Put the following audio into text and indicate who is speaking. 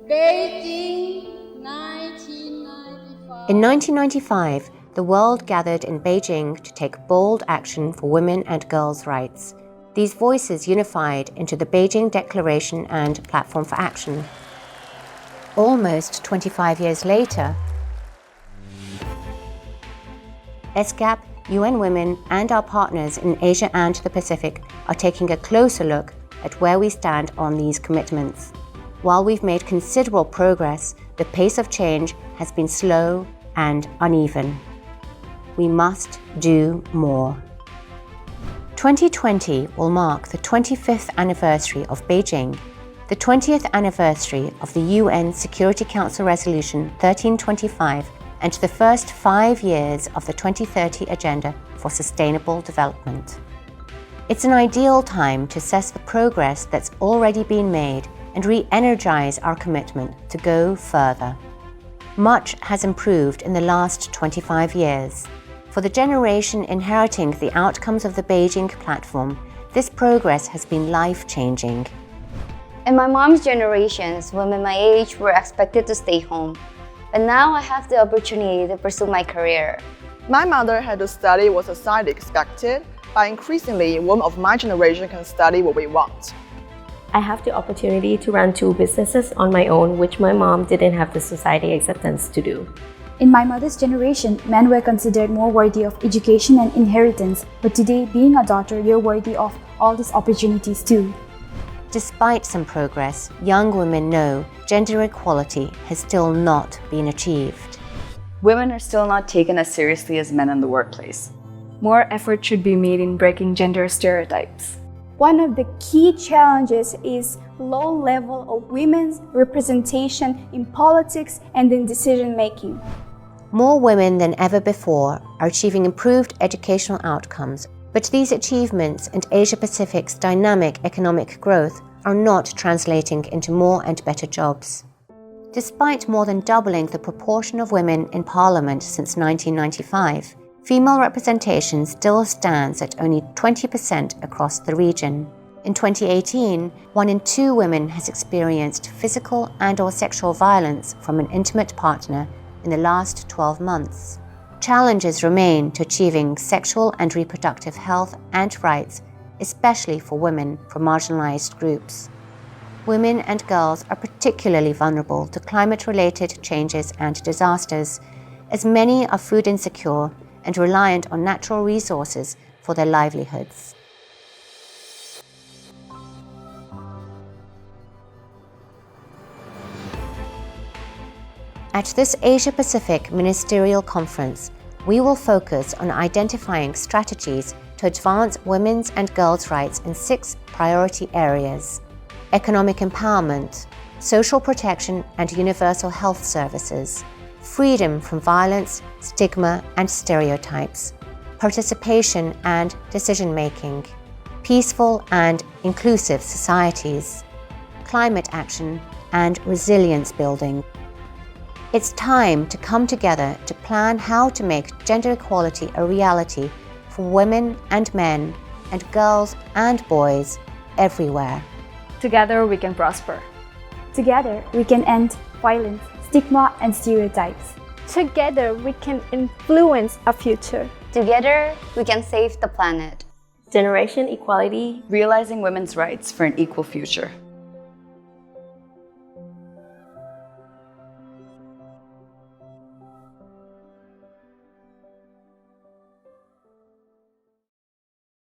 Speaker 1: Beijing 1995.
Speaker 2: In 1995, the world gathered in Beijing to take bold action for women and girls' rights. These voices unified into the Beijing Declaration and Platform for Action. Almost 25 years later, ESCAP, UN Women, and our partners in Asia and the Pacific are taking a closer look at where we stand on these commitments. While we've made considerable progress, the pace of change has been slow and uneven. We must do more. 2020 will mark the 25th anniversary of Beijing, the 20th anniversary of the UN Security Council Resolution 1325, and the first 5 years of the 2030 Agenda for Sustainable Development. It's an ideal time to assess the progress that's already been made and re-energize our commitment to go further. Much has improved in the last 25 years. For the generation inheriting the outcomes of the Beijing platform, this progress has been life-changing.
Speaker 3: In my mom's generations, women my age were expected to stay home. But now I have the opportunity to pursue my career.
Speaker 4: My mother had to study what society expected, but increasingly, women of my generation can study what we want.
Speaker 5: I have the opportunity to run 2 businesses on my own, which my mom didn't have the society acceptance to do.
Speaker 6: In my mother's generation, men were considered more worthy of education and inheritance, but today, being a daughter, you're worthy of all these opportunities too.
Speaker 2: Despite some progress, young women know gender equality has still not been achieved.
Speaker 7: Women are still not taken as seriously as men in the workplace.
Speaker 8: More effort should be made in breaking gender stereotypes.
Speaker 6: One of the key challenges is low level of women's representation in politics and in decision-making.
Speaker 2: More women than ever before are achieving improved educational outcomes, but these achievements and Asia-Pacific's dynamic economic growth are not translating into more and better jobs. Despite more than doubling the proportion of women in parliament since 1995, female representation still stands at only 20% across the region. In 2018, 1 in 2 women has experienced physical and/or sexual violence from an intimate partner in the last 12 months. Challenges remain to achieving sexual and reproductive health and rights, especially for women from marginalized groups. Women and girls are particularly vulnerable to climate-related changes and disasters, as many are food insecure and reliant on natural resources for their livelihoods. At this Asia-Pacific Ministerial Conference, we will focus on identifying strategies to advance women's and girls' rights in 6 priority areas: economic empowerment, social protection and universal health services, freedom from violence, stigma and stereotypes, participation and decision-making, peaceful and inclusive societies, climate action and resilience building. It's time to come together to plan how to make gender equality a reality for women and men and girls and boys everywhere.
Speaker 8: Together we can prosper.
Speaker 6: Together, we can end violence, stigma, and stereotypes.
Speaker 9: Together, we can influence a future.
Speaker 3: Together, we can save the planet.
Speaker 5: Generation equality,
Speaker 7: Realizing women's rights for an equal future.